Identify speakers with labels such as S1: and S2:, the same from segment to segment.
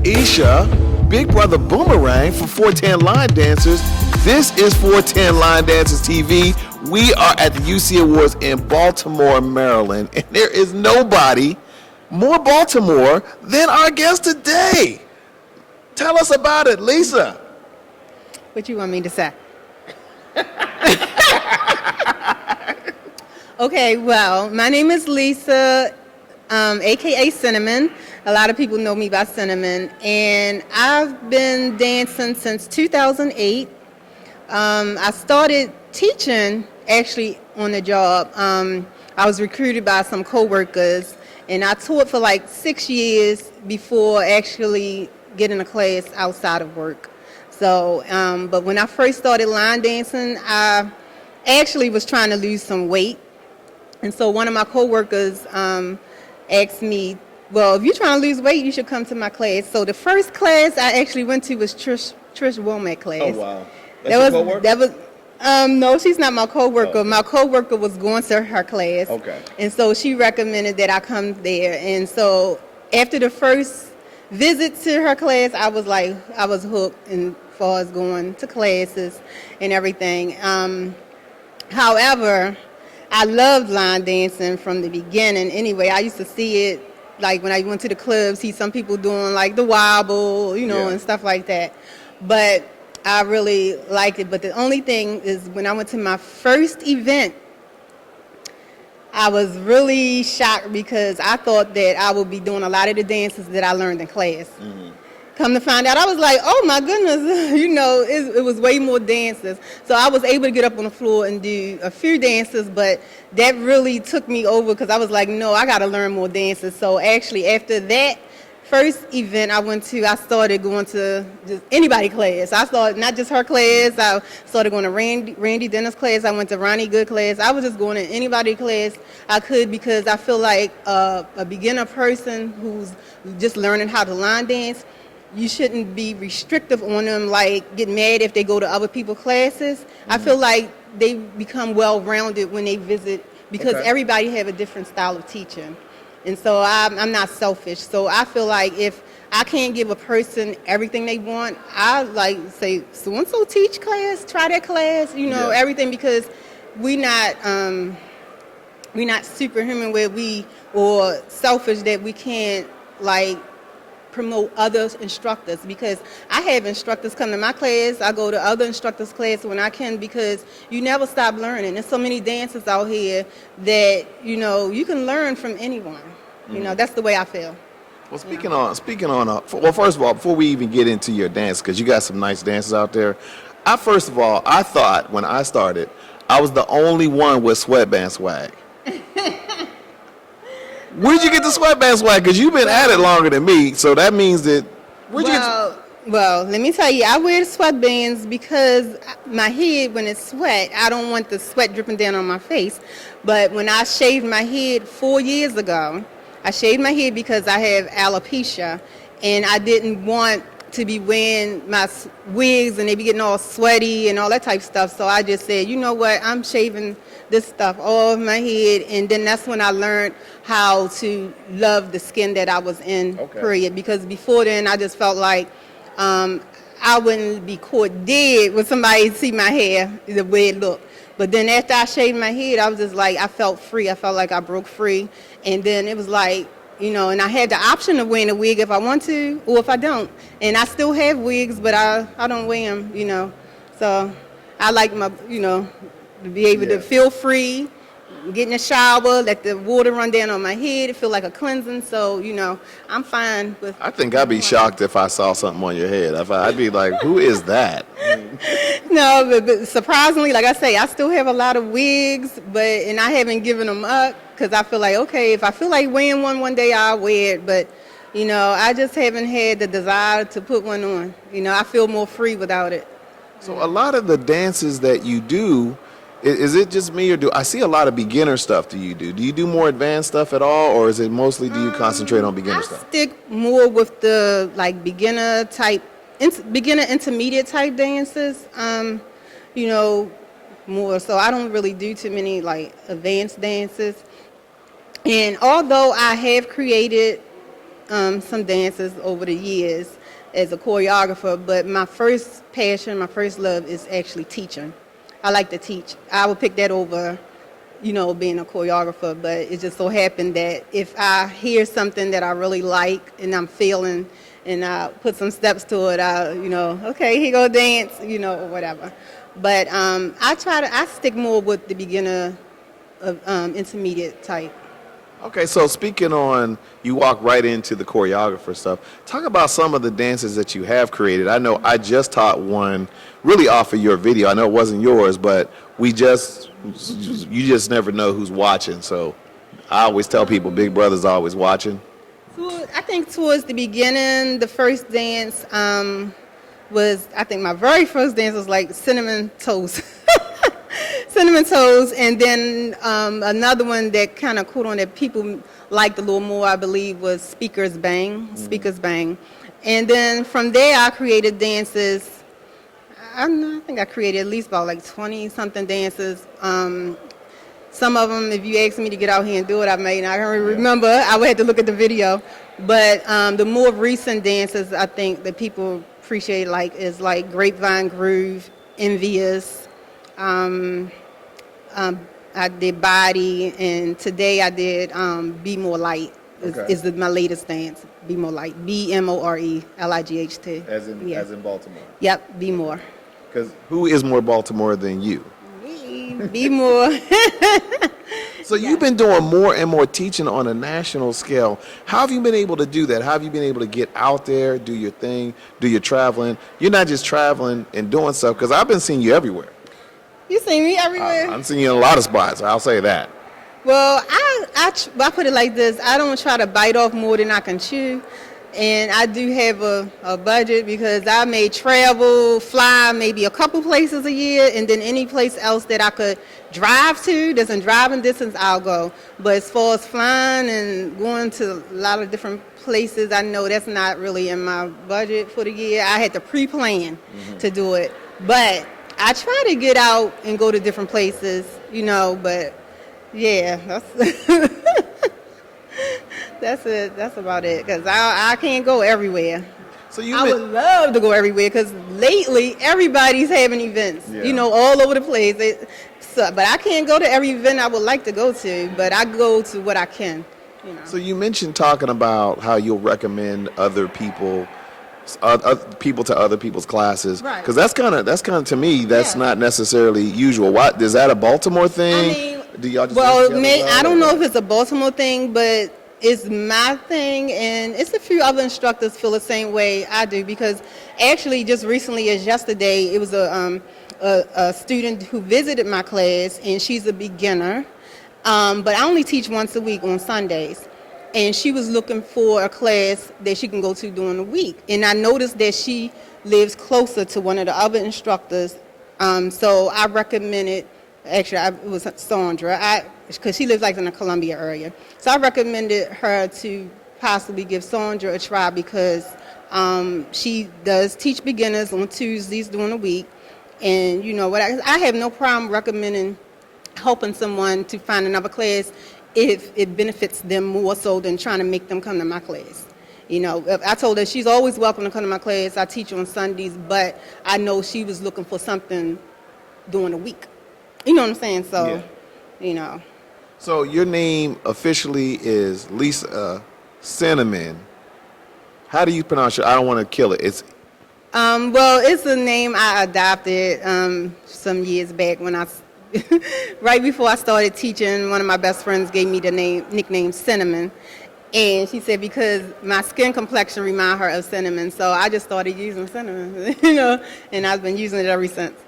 S1: Isha, Big Brother Boomerang for 410 Line Dancers. This is 410 Line Dancers TV. We are at the UC Awards in Baltimore, Maryland, and there is nobody more Baltimore than our guest today. Tell us about it, Lisa.
S2: What you want me to say? Okay, well, my name is Lisa, aka Cinnamon. A lot of people know me by Cinnamon, and I've been dancing since 2008. I started teaching actually on the job. I was recruited by some coworkers, and I taught for like 6 years before actually getting a class outside of work. So, but when I first started line dancing, I actually was trying to lose some weight. And so one of my coworkers asked me, well, if you're trying to lose weight, you should come to my class. So the first class I actually went to was Trish Womack class.
S1: Oh, wow. That's your coworker?
S2: No, she's not my coworker.
S1: Oh.
S2: My coworker was going to her class.
S1: Okay.
S2: And so she recommended that I come there. And so after the first visit to her class, I was hooked as far as going to classes and everything. However, I loved line dancing from the beginning. Anyway, I used to see it like when I went to the club, see some people doing like the wobble, and stuff like that. But I really liked it. But the only thing is when I went to my first event, I was really shocked because I thought that I would be doing a lot of the dances that I learned in class. Mm-hmm. Come to find out, I was like, oh my goodness, it was way more dances. So I was able to get up on the floor and do a few dances, but that really took me over because I was like, no, I got to learn more dances. So actually after that first event I went to, I started going to just anybody class. I started not just her class, I started going to Randy Dennis class, I went to Ronnie Good class. I was just going to anybody class I could because I feel like a beginner person who's just learning how to line dance, you shouldn't be restrictive on them, like get mad if they go to other people's classes. Mm-hmm. I feel like they become well-rounded when they visit because everybody have a different style of teaching. And so I'm not selfish. So I feel like if I can't give a person everything they want, I like say, so-and-so teach class, try that class, everything, because we're not superhuman or selfish that we can't like promote other instructors, because I have instructors come to my class, I go to other instructors' class when I can, because you never stop learning. There's so many dancers out here that you can learn from anyone. That's the way I feel.
S1: Well, speaking on, well, first of all, before we even get into your dance, because you got some nice dances out there, I thought when I started, I was the only one with sweatband swag. Where'd you get the sweatband swag? Because you've been at it longer than me, so that means that.
S2: Well, let me tell you, I wear the sweatbands because my head, when it's sweat, I don't want the sweat dripping down on my face. But when I shaved my head 4 years ago, I shaved my head because I have alopecia, and I didn't want to be wearing my wigs and they be getting all sweaty and all that type of stuff. So I just said, you know what, I'm shaving this stuff off my head. And then that's when I learned how to love the skin that I was in, period. Because before then, I just felt like I wouldn't be caught dead when somebody see my hair, the way it looked. But then after I shaved my head, I was just like, I felt free. I felt like I broke free. And then it was like, and I had the option of wearing a wig if I want to or if I don't. And I still have wigs, but I don't wear them, So I like my, to be able to feel free, get in the shower, let the water run down on my head, it feel like a cleansing. So, I'm fine with.
S1: I think I'd be shocked if I saw something on your head. I'd be like, who is that?
S2: No, but surprisingly, like I say, I still have a lot of wigs, and I haven't given them up because I feel like, okay, if I feel like wearing one day, I'll wear it. But, I just haven't had the desire to put one on. I feel more free without it.
S1: So a lot of the dances that you do, is it just me, or do I see a lot of beginner stuff do you do? Do you do more advanced stuff at all, or is it mostly do you concentrate on beginner stuff?
S2: I stick more with the beginner intermediate type dances, more. So I don't really do too many advanced dances. And although I have created some dances over the years, as a choreographer, but my first passion, my first love is actually teaching. I like to teach. I would pick that over, being a choreographer, but it just so happened that if I hear something that I really like and I'm feeling and I put some steps to it, okay, here go dance, or whatever. But I stick more with the beginner of intermediate type.
S1: Okay, so speaking on, you walk right into the choreographer stuff. Talk about some of the dances that you have created. I know I just taught one really off of your video. I know it wasn't yours, but you just never know who's watching. So I always tell people Big Brother's always watching.
S2: I think towards the beginning, the first dance my very first dance was like cinnamon toast. Cinnamon toast, and then another one that kind of caught on that people liked a little more, I believe, was Speakers Bang. Speakers Bang. And then from there, I created dances. I think I created at least about like 20-something dances. Some of them, if you ask me to get out here and do it, I may not remember. I would have to look at the video. But the more recent dances, I think that people appreciate is like Grapevine Groove, Envious. I did Body, and today I did Be More Light. Is my latest dance. Be More Light. BMORELIGHT.
S1: As in Baltimore.
S2: Yep, Be More.
S1: Because who is more Baltimore than you?
S2: Me. Be more.
S1: So you've been doing more and more teaching on a national scale. How have you been able to do that? How have you been able to get out there, do your thing, do your traveling? You're not just traveling and doing stuff, because I've been seeing you everywhere.
S2: You see me everywhere?
S1: I'm seeing you in a lot of spots. I'll say that.
S2: Well, I put it like this. I don't try to bite off more than I can chew. And I do have a budget, because I may travel, fly maybe a couple places a year, and then any place else that I could drive to, that's in driving distance, I'll go. But as far as flying and going to a lot of different places, I know that's not really in my budget for the year. I had to pre-plan to do it. But I try to get out and go to different places, but yeah, that's it. That's about it, because I can't go everywhere.
S1: So
S2: I would love to go everywhere, because lately everybody's having events, all over the place. But I can't go to every event I would like to go to, but I go to what I can.
S1: So you mentioned talking about how you'll recommend other people to other people's classes,
S2: right?
S1: Because that's kind of to me, that's not necessarily usual. What is that, a Baltimore thing? Do y'all just
S2: I don't know if it's a Baltimore thing, but it's my thing, and it's a few other instructors feel the same way I do, because actually just recently, as yesterday, it was a student who visited my class, and she's a beginner, but I only teach once a week on Sundays. And she was looking for a class that she can go to during the week. And I noticed that she lives closer to one of the other instructors. So I recommended, it was Sandra, because she lives in the Columbia area. So I recommended her to possibly give Sandra a try, because she does teach beginners on Tuesdays during the week. And I have no problem recommending helping someone to find another class if it benefits them more so than trying to make them come to my class. I told her she's always welcome to come to my class. I teach on Sundays, but I know she was looking for something during the week. You know what I'm saying? So,
S1: So your name officially is LuvCinnamon. How do you pronounce it? I don't want to kill it. It's
S2: it's a name I adopted some years back when right before I started teaching. One of my best friends gave me the nickname Cinnamon, and she said because my skin complexion reminded her of cinnamon, so I just started using cinnamon, and I've been using it ever since.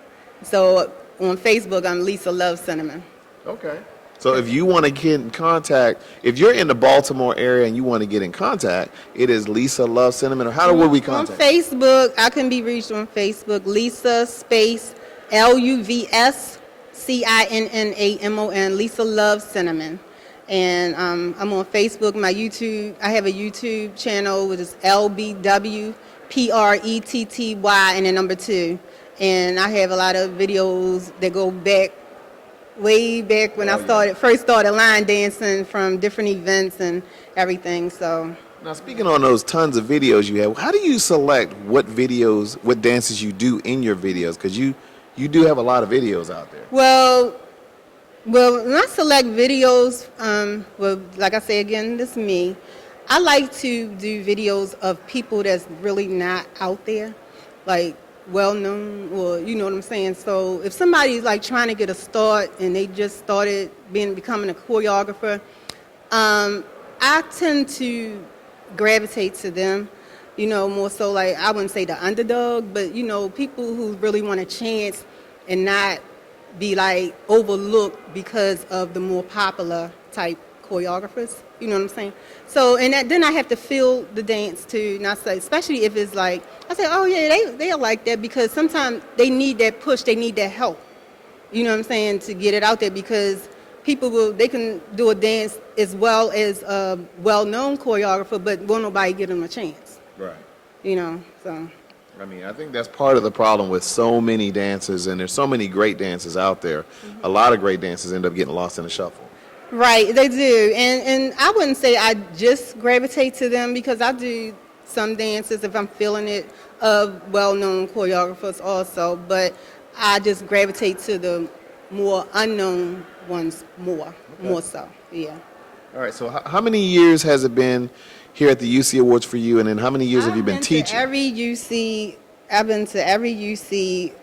S2: So on Facebook, I'm Lisa LuvCinnamon.
S1: Okay. So if you want to get in contact, if you're in the Baltimore area and you want to get in contact, it is Lisa LuvCinnamon, or how would we contact?
S2: On Facebook, I can be reached on Facebook, Lisa space LuvCinnamon, Lisa LuvCinnamon. And I'm on Facebook. My YouTube, I have a YouTube channel, which is LBWPretty and the number 2. And I have a lot of videos that go back, way back when I first started line dancing, from different events and everything. So
S1: Now, speaking on those tons of videos you have, how do you select what videos, what dances you do in your videos? Because you do have a lot of videos out there.
S2: Well, when I select videos, well, like I say again, this is me. I like to do videos of people that's really not out there, like well known, or you know what I'm saying. So if somebody's like trying to get a start and they just started becoming a choreographer, I tend to gravitate to them. You know, more so like I wouldn't say the underdog, but you know, people who really want a chance and not be like overlooked because of the more popular type choreographers. You know what I'm saying? So, and then I have to feel the dance too, not say, especially if it's like, I say, oh yeah, they are like that, because sometimes they need that push, they need that help. You know what I'm saying? To get it out there, because they can do a dance as well as a well-known choreographer, but won't nobody give them a chance.
S1: Right.
S2: You know, so.
S1: I mean, I think that's part of the problem with so many dancers, and there's so many great dancers out there. Mm-hmm. A lot of great dancers end up getting lost in the shuffle.
S2: Right, they do. And I wouldn't say I just gravitate to them, because I do some dances, if I'm feeling it, of well-known choreographers also, but I just gravitate to the more unknown ones more so, yeah.
S1: All right, so how many years has it been here at the UC Awards for you, and then how many years have you been teaching?
S2: I've been to every UC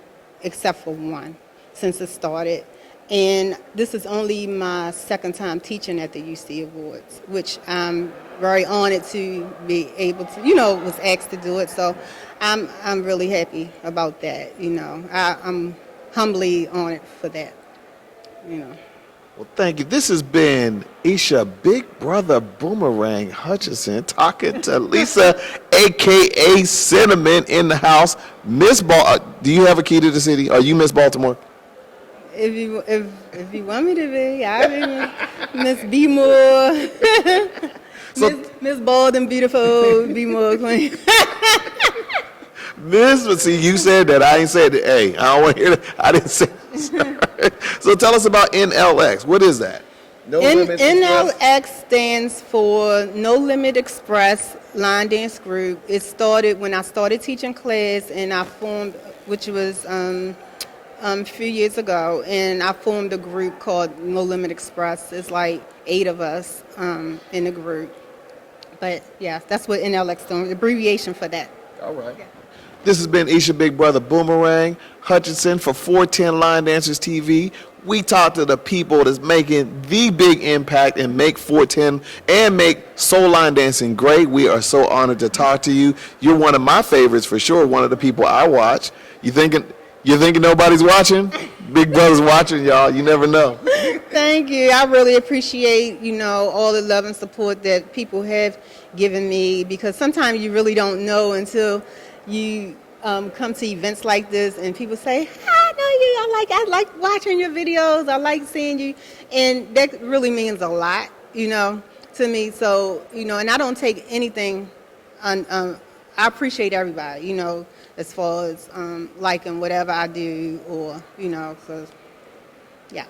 S2: except for one since it started. And this is only my second time teaching at the UC Awards, which I'm very honored to be able to, was asked to do it. So I'm really happy about that, I'm humbly honored for that,
S1: Well, thank you. This has been Isha Big Brother Boomerang Hutchinson talking to Lisa, a.k.a. Cinnamon, in the house. Do you have a key to the city? Are you Miss Baltimore?
S2: If you want me to be, I'll be Miss B More. Miss Bald and Beautiful, B More Queen.
S1: See, you said that. I ain't said that. Hey, I don't want to hear that. I didn't say that. So tell us about NLX. What is that?
S2: NLX stands for No Limit Express Line Dance Group. It started when I started teaching class, and I formed, which was a few years ago, and I formed a group called No Limit Express. It's like 8 of us in the group. But yeah, that's what NLX stands, abbreviation for that.
S1: All right. Yeah. This has been Isha Big Brother Boomerang Hutchinson for 410 Line Dancers TV. We talk to the people that's making the big impact and make 410 and make soul line dancing great. We are so honored to talk to you. You're one of my favorites for sure, one of the people I watch. You're thinking nobody's watching? Big Brother's watching, y'all. You never know.
S2: Thank you. I really appreciate, all the love and support that people have given me, because sometimes you really don't know until you come to events like this and people say, I know you, I like watching your videos, I like seeing you, and that really means a lot, to me. So, and I don't take anything, I appreciate everybody, as far as liking whatever I do, or, so, yeah.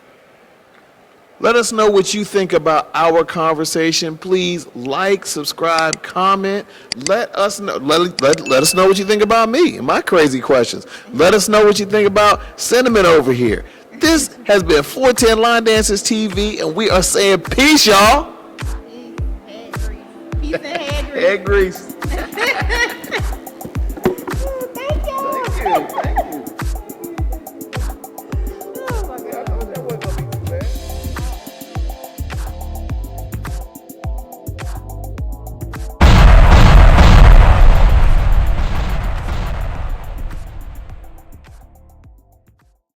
S1: Let us know what you think about our conversation. Please like, subscribe, comment. Let us know. Let us know what you think about me and my crazy questions. Let us know what you think about Cinnamon over here. This has been 410 Line Dancers TV, and we are saying peace, y'all.
S2: Peace and head grease.
S1: Head grease.